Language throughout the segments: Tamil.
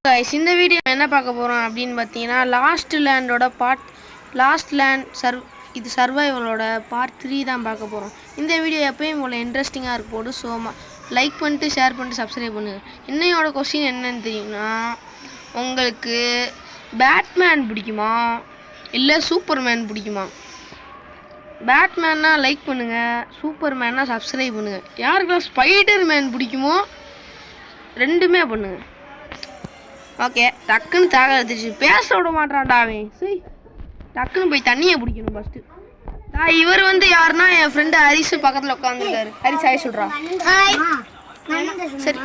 गाइस இந்த வீடியோ என்ன பார்க்க போறோம் அப்படினு பார்த்தீங்கன்னா லாஸ்ட் லேண்ட் இது சர்வைவலோட பார்ட் 3 தான் பார்க்க போறோம். இந்த வீடியோ எப்பவும் போல இன்ட்ரஸ்டிங்கா இருக்க போகுது. சோ லைக் பண்ணிட்டு ஷேர் பண்ணிட்டு சப்ஸ்கிரைப் பண்ணுங்க. இன்னையோட क्वेश्चन என்னன்னு தெரியுமா? உங்களுக்கு பேட்மேன் பிடிக்குமா இல்ல சூப்பர்மேன் பிடிக்குமா? பேட்மேன்னா லைக் பண்ணுங்க, சூப்பர்மேன்னா சப்ஸ்கிரைப் பண்ணுங்க. யாருக்கு ஸ்பைடர்மேன் பிடிக்குமோ ரெண்டுமே பண்ணுங்க. ஓகே, டக்குன்னு தாக எடுத்துச்சு, பேச விட மாட்டான்டா அவன். சரி, டக்குன்னு போய் தண்ணியை பிடிக்கணும் ஃபர்ஸ்ட். இவர் வந்து யாருன்னா என் ஃப்ரெண்டு ஹரிஷ் பக்கத்தில் உட்காந்துருக்காரு. ஹரிஷ் ஹாய் சொல்றா. சரி,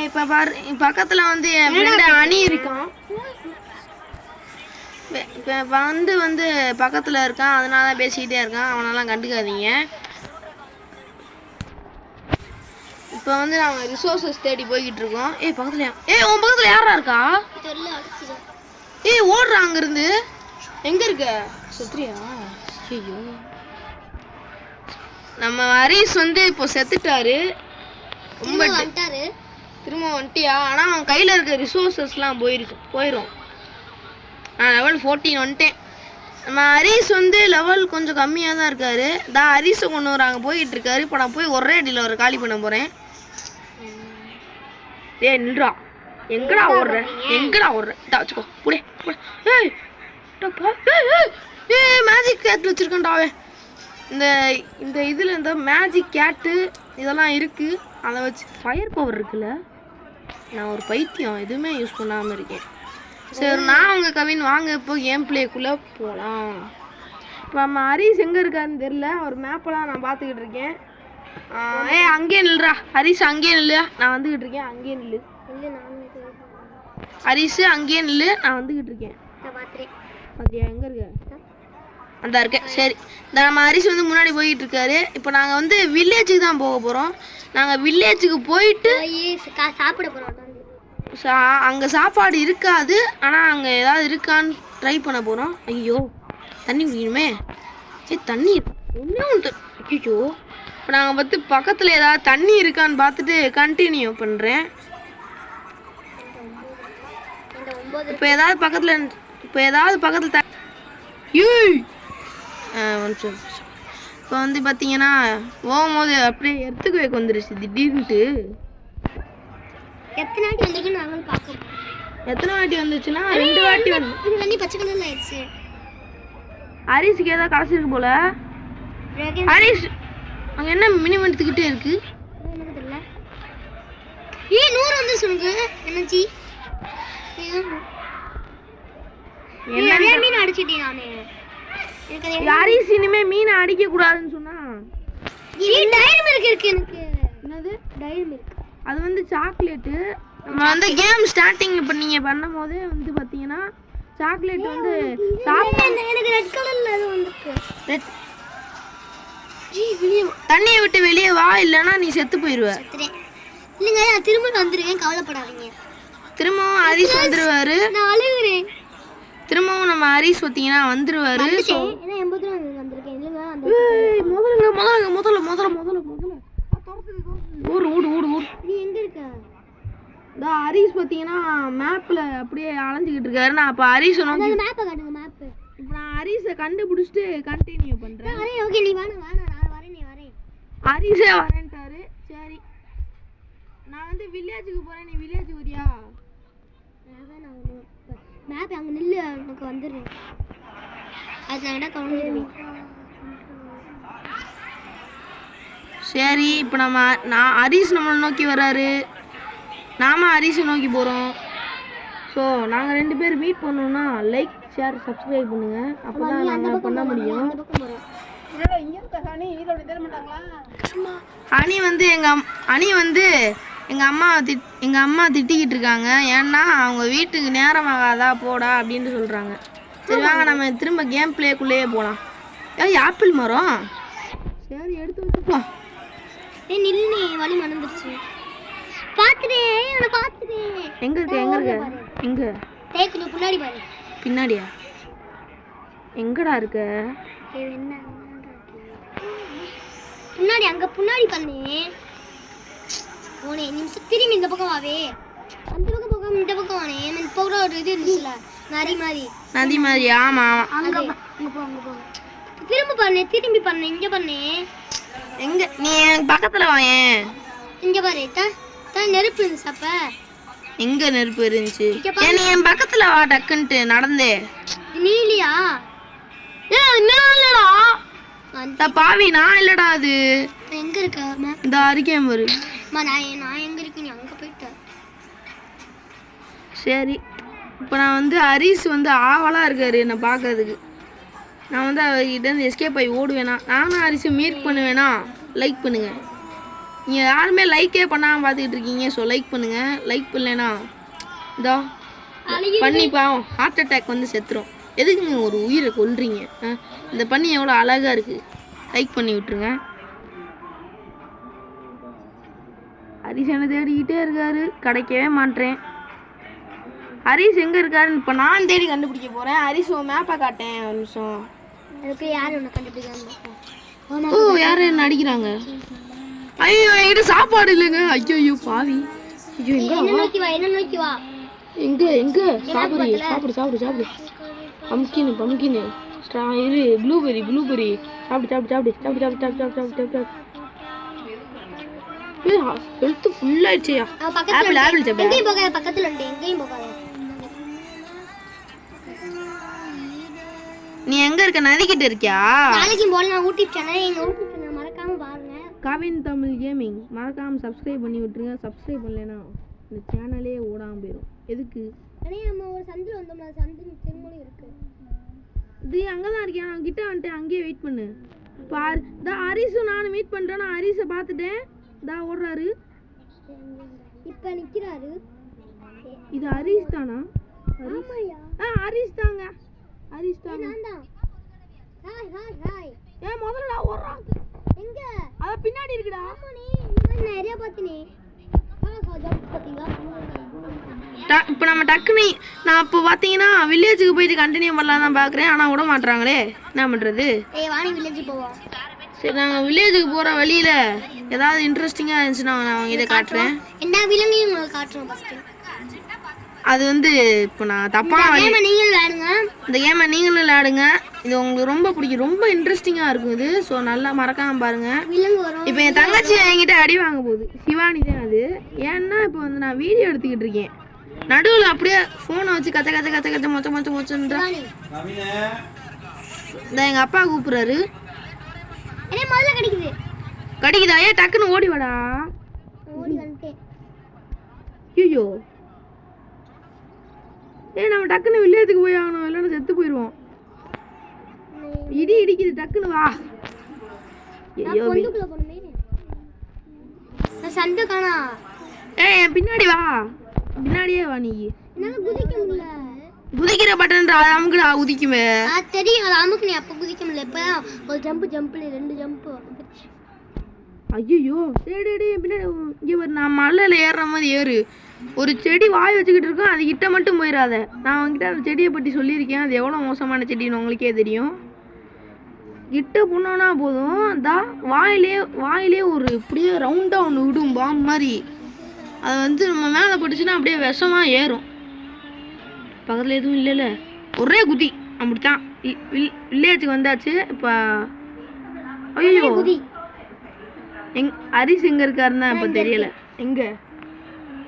இப்போ பாரு, பக்கத்தில் வந்து என் ஃப்ரெண்டு அணி இருக்கான். இப்போ வந்து பக்கத்தில் இருக்கான், அதனால தான் பேசிக்கிட்டே இருக்கான். அவனெல்லாம் கண்டுக்காதீங்க. இப்போ வந்து நாங்கள் ரிசோர்ஸஸ் தேடி போய்கிட்டு இருக்கோம். பக்கத்துல உன் பக்கத்தில் யாரா இருக்கா? ஓடுறா அங்கிருந்து. எங்கே இருக்க? செத்துறியா? ஐயோ, நம்ம ஹரிஷ் வந்து இப்போ செத்துட்டாரு. ரொம்ப திரும்ப வந்துட்டியா? ஆனால் அவன் கையில் இருக்க ரிசோர்ஸஸ்லாம் போயிடும். நான் லெவல் 14 வந்துட்டேன். நம்ம ஹரிஷ் வந்து லெவல் கொஞ்சம் கம்மியாக தான் இருக்காரு. ஹரிஷை கொண்டு வராங்க போயிட்டு இருக்காரு. இப்போ நான் போய் ஒரே அடியில் ஒரு காலி பண்ண போகிறேன். நில்றா, எங்கடா ஓடுற? வச்சுக்கோ புடே. Magic gate வச்சிருக்கேன்டா. இந்த இதில் இந்த மேஜிக் கேட்டு இதெல்லாம் இருக்கு. அதை வச்சு ஃபயர் பவர் இருக்குல்ல. நான் ஒரு பைத்தியம், எதுவுமே யூஸ் பண்ணாமல் இருக்கேன். சரி, நான் உங்கள் கவின் வாங்க இப்போ கேம் பிளேக்குள்ளே போகலாம். இப்போ நம்ம ஹரிஷ் எங்கே இருக்காருன்னு தெரில. ஒரு மேப்பெல்லாம் நான் பார்த்துக்கிட்டு இருக்கேன். அங்கேயே நில்றா ஹரிஷ், அங்கேயே நில்லு, நான் வந்துகிட்டு இருக்கேன். அங்கேயே நில்லு ஹரிஷ், அங்கேயே நில்லு, நான் வந்துகிட்டு இருக்கேன். பார்த்தியா எங்கே இருக்க? அந்த இருக்கேன். சரி, நம்ம ஹரிஷ் வந்து முன்னாடி போயிட்டு இருக்காரு. இப்போ நாங்கள் வந்து வில்லேஜுக்கு தான் போக போகிறோம். நாங்கள் வில்லேஜுக்கு போயிட்டு சாப்பிட போகிறோம். அங்கே சாப்பாடு இருக்காது, ஆனால் அங்கே ஏதாவது இருக்கான்னு ட்ரை பண்ண போகிறோம். ஐயோ, தண்ணி குடிக்கணுமே. தண்ணி ஒன்றும். ஐயோ, இப்போ நாங்கள் பார்த்து பக்கத்தில் ஏதாவது தண்ணி இருக்கான்னு பார்த்துட்டு கண்டினியூ பண்ணுறேன். இப்போ ஏதாவது பக்கத்தில் இப்போ வந்து பார்த்தீங்கன்னா போகும்போது அப்படியே எர்த்துக்கு வைக்க வந்துருச்சு திடீர்னுட்டு. எத்தனை வாட்டி வந்துச்சுன்னா 2 வாட்டி வந்து பச்சை கலர்ல ஆயிடுச்சு. ஹரிஷுக்கு ஏதாவது கடைசிருக்கு போல. ஹரிஷ் அங்கே என்ன மினிமம் எடுத்துக்கிட்டே இருக்கு? எனக்கு தெரியல. 100 வந்து சொல்லுங்க. என்னச்சி மீன் அடிச்சிட்டேன் நானே. ஹரிஷ் இனிமே மீன் அடிக்க கூடாதுன்னு சொன்னா டைரி மில்க் இருக்கு எனக்கு. என்னது டைரி மில்க்? அது வந்து சாக்லேட்டு. நம்ம வந்து கேம் ஸ்டார்டிங் இப்போ நீங்கள் பண்ணும் போதே வந்து பார்த்தீங்கன்னா சாக்லேட் வந்து எனக்கு ரெட் கலர்ல அது வந்துருக்கு. தண்ணியை விட்டு வெளியே வா, இல்லைன்னா நீ செத்து போயிடுவ. இல்லைங்க, நான் திரும்ப வந்துருக்கேன், கவலைப்படாதீங்க. திரும்பவும் ஹரிஷ் வந்துருவாரு. நான் அழுகுறேன். திரும்பவும் நம்ம ஹரிஷ் பார்த்தீங்கன்னா வந்துருவாரு. ஹரிஷ் பார்த்தீங்கன்னா மேப்ல அப்படியே அலைஞ்சிக்கிட்டு இருக்காரு. நான் அப்போ ஹரிஷ் இப்போ நான் ஹரிஷை கண்டுபிடிச்சிட்டு கண்டினியூ பண்றேன். ஹரிஷே வரேன்ட்டாரு. சரி, நான் வந்து வில்லேஜுக்கு போறேன், நீ வில்லேஜுக்கு வரியா? மேப் அங்கே நில்லு, எனக்கு வந்துடுறேன். சரி, இப்போ நான் ஹரிஷ் நம்மளை நோக்கி வர்றாரு, நாம ஹரிஷை நோக்கி போகிறோம். ஸோ நாங்கள் 2 பேர் மீட் பண்ணோம்னா லைக் ஷேர் சப்ஸ்கிரைப் பண்ணுங்க. அப்போ தான் நாங்கள் பண்ண முடியும். அணி வந்து எங்கள் அம்மா திட்டிக்கிட்டு இருக்காங்க. ஏன்னா அவங்க வீட்டுக்கு நேரமாகாதா போடா அப்படின்ட்டு சொல்கிறாங்க. சரி வாங்க, நம்ம திரும்ப கேம் பிளேக்குள்ளேயே போகலாம். ஆப்பிள் மரம். சரி, எடுத்து வச்சுப்போம். நில்லு, வழி மறந்துருச்சு. எங்க பின்னாடி பாரு. பின்னாடியா? எங்கடா இருக்க? பின்னாடி, அங்க பின்னாடி பண்ணு. திரும்பி இந்த பக்கம் வாவே. அந்த பக்கம் போகாம இந்த பக்கம் வானே. இப்போ கூட ஒரு இது இருந்துச்சுல நதி மாதிரி. ஆமா அங்க போ. திரும்ப பண்ணு, திரும்பி பண்ணு, இங்க பண்ணு. எங்க நீ பக்கத்துல வாயேன். இங்க பாரு தான் நெருப்பு இருந்துச்சு. அப்ப எங்க நெருப்பு இருந்துச்சு? நீ என் பக்கத்துல வா டக்குன்ட்டு நடந்தே. நீ இல்லையா? இல்லடா பாவி, நான் இல்லடா. அது எங்க இருக்க? இந்த இருக்கேன் பாரு. நான் எங்க இருக்கேன்? நீ அங்க போயிட்ட. சரி, இப்போ நான் வந்து ஹரிஸ் வந்து ஆவலாக இருக்காரு என்னை பார்க்கறதுக்கு. நான் வந்து அவர்கிட்ட எஸ்கேப் ஆகி ஓடுவேனா. நானும் ஹரிஸை மீட் பண்ணுவேனா. லைக் பண்ணுங்கள். நீங்கள் யாருமே லைக்கே பண்ணாமல் பார்த்துக்கிட்டு இருக்கீங்க. ஸோ லைக் பண்ணுங்கள். லைக் பண்ணலனா இதோ பண்ணிப்பாவும் ஹார்ட் அட்டாக் வந்து செத்துரும். எதுக்குங்க ஒரு உயிரை கொல்றீங்க? இந்த பண்ணி எவ்வளோ அழகாக இருக்குது. லைக் பண்ணி விட்டுருங்க. ஹரிஸ் என்ன தேடிக்கிட்டே இருக்காரு, கிடைக்கவே மாட்டேன். ஹரிஸ் எங்கே இருக்காருன்னு இப்போ நான் தேடி கண்டுபிடிக்க போகிறேன். ஹரிஸ் மேப்பை காட்டேன் ஒரு நிமிஷம். யார் ஒன்று கண்டுபிடிக்காம? ஓ, யார் என்ன அடிக்கிறாங்க? ஐயோ, என்கிட்ட சாப்பாடு இல்லைங்க. ஐயோ பாவி. ஐயோ, என்ன நோக்கி வா. எங்க சாப்பிடு. பம்கின் இது ப்ளூபெரி சாப்பிடு. Health full ஆயிடுச்சியா. ஆப்பிள் சாப்பிடு. எங்கேயும் போகாத, பக்கத்துல உண்டு. எங்கேயும் போகாத. நீ எங்க இருக்க? நதிக்கிட்ட இருக்கியா? நாளைக்கு போல நான் யூடியூப் சேனல், எங்க யூடியூப் சேனல் மறக்காம பாருங்க. கவின் தமிழ் கேமிங் மறக்காம சப்ஸ்கிரைப் பண்ணி விட்டுருங்க. சப்ஸ்கிரைப் பண்ணலைன்னா இந்த சேனலே ஓடாம போயிடும். எதுக்கு? நம்ம ஒரு சந்தில் வந்தோம்னா சந்தில் திருமணம் இருக்கு. இது அங்கதான் இருக்கேன். நான் கிட்ட வந்துட்டேன். அங்கேயே வெயிட் பண்ணு. பாரு, ஹரிஸும் நானும் மீட் பண்றேன். நான் ஹரிஸை பார்த்துட்டேன். ஓடுறாரு. இப்ப நிக்கிறாரு. இது ஹரிஸ் தானா? ஆமாயா, ஹரிஸ் தாங்க. நான் தான். ஹாய். முதல்ல ஓடுறான். எங்க? அத பின்னாடி இருக்குடா. ஆமா, நீ இந்த ஏரியா பாத்தினே. இப்போ நம்ம டக்குனு நான் இப்போ பார்த்தீங்கன்னா வில்லேஜுக்கு போயிட்டு கண்டினியூ பண்ணலாம் தான் பார்க்குறேன். ஆனால் விட மாட்டுறாங்களே. என்ன பண்ணுறது? வாணி வில்லேஜ் போவோம். சரி, நாங்கள் வில்லேஜுக்கு போகிற வழியில் ஏதாவது இன்ட்ரெஸ்டிங்காக இருந்துச்சுன்னா நான் அவங்ககிட்ட காட்டுறேன். என்ன விலங்கையும் உங்களுக்கு காட்டுறோம் ஃபஸ்ட்டு. அது வந்து இப்போ நான் தப்பாக நீங்களும் விளையாடுங்க. இந்த கேமை நீங்களும் விளையாடுங்க. இது உங்களுக்கு ரொம்ப பிடிக்கும். ரொம்ப இன்ட்ரெஸ்டிங்காக இருக்கும் இது. ஸோ நல்லா மறக்காமல் பாருங்கள். இப்போ என் தங்கச்சி என்கிட்ட அடி வாங்க போகுது. சிவானி தான் அது. ஏன்னா இப்போ வந்து நான் வீடியோ எடுத்துக்கிட்டு இருக்கேன். நடுவில் அப்படியே ஃபோனை வச்சு கச்ச மொச்சன்றா. இந்த எங்கள் அப்பா கூப்பிட்றாரு. கடிக்குதா? ஏன் டக்குன்னு ஓடி வாடா. ஐயோ, நம்ம டக்குன்னு வில்லேஜுக்கு போய் ஆகணும், இல்லைன்னா செத்து போயிடுவோம். இடி இடிக்குது, டக்குன்னு வா. ஐயோ, சண்டை காணா. என் பின்னாடி வா. பின்னாடியே வா. நீ குதிக்க முடியல. குதிக்கிற பட்டன் அமுக்குடா, குதிக்குமே. தெரியும், அது அமுக்கு. நீ அப்ப குதிக்க முடியல. இப்ப ஒரு ஜம்ப்ல 2 ஜம்ப். ஐயோ, டேய் பின்னாடி இங்கே ஒரு நான் மலையில ஏறுற மாதிரி ஏறு. ஒரு செடி வாய் வச்சுக்கிட்டு இருக்கோம். அது கிட்ட மட்டும் போயிடாத. நான் அவங்ககிட்ட அந்த செடியை பற்றி சொல்லியிருக்கேன். அது எவ்வளோ மோசமான செடின்னு உங்களுக்கே தெரியும். கிட்ட போனோன்னா போதும். வாயிலே ஒரு இப்படியே ரவுண்டாக ஒன்று விடும், பாம்பு மாதிரி. அது வந்து நம்ம மேலே பட்டுச்சுன்னா அப்படியே விஷமாக ஏறும். பக்கத்தில் எதுவும் இல்லைல்ல, ஒரே குதி. அப்படித்தான் வில்லேஜுக்கு வந்தாச்சு. இப்போ ஐயோ, ஹரிஸ் எங்கே இருக்காருன்னா இப்போ தெரியல. எங்கே?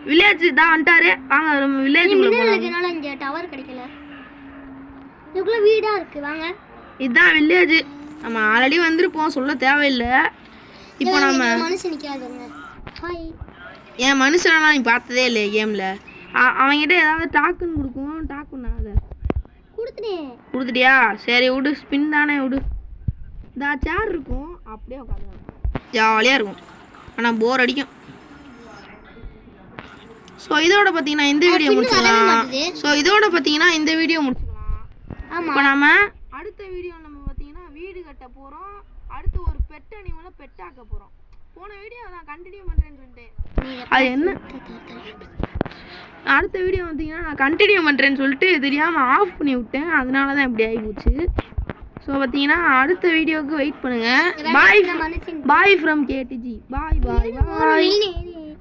வில்லேஜ் தான் வந்துட்டாரு. வாங்க, நம்ம வில்லேஜுக்குள்ள போலாம். இங்க டவர் கிடைக்கல. இதுக்குள்ள வீடா இருக்கு. வாங்க, இதுதான் வில்லேஜ். நம்ம ஆல்ரெடி வந்திருப்போம், சொல்ல தேவையில்லை. இப்போ நம்ம மனுஷன் நிக்காதுங்க. ஹாய். ஏன் மனுஷனா நீ பார்த்ததே இல்லையா கேமில்? அவங்ககிட்ட ஏதாவது டாக்குன்னு கொடுக்கும். டாக்குன்னா அதை கொடுத்துட்டியா? சரி விடு, ஸ்பின் தானே விடு. இந்த சேர் இருக்கும், அப்படியே உட்காந்து ஜாலியாக இருக்கும். ஆனால் போர் அடிக்கும். ஸோ இதோட பார்த்தீங்கன்னா இந்த வீடியோ முடிச்சுக்கலாம். இப்போ நம்ம அடுத்த வீடியோ நம்ம பார்த்தீங்கன்னா வீடு கட்ட போகிறோம். அடுத்து ஒரு பெட் அனிமலை பெட்டாக்க போகிறோம். போன வீடியோ நான் கண்டினியூ பண்ணுறேன்னு சொல்லிட்டேன். அது என்ன? அடுத்த வீடியோ பார்த்தீங்கன்னா நான் கண்டினியூ பண்ணுறேன்னு சொல்லிட்டு தெரியாமல் ஆஃப் பண்ணி விட்டேன். அதனால தான் இப்படி ஆகிப்போச்சு. ஸோ பார்த்தீங்கன்னா அடுத்த வீடியோவுக்கு வெயிட் பண்ணுங்கள். Bye from KTG. Bye.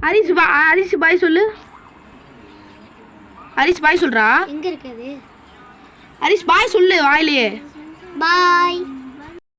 Harish bye சொல்லு. ஹரிஷ் பாய் சொல்றா. எங்க இருக்குது? ஹரிஷ் பாய் சொல்லு வாயிலே. பாய்.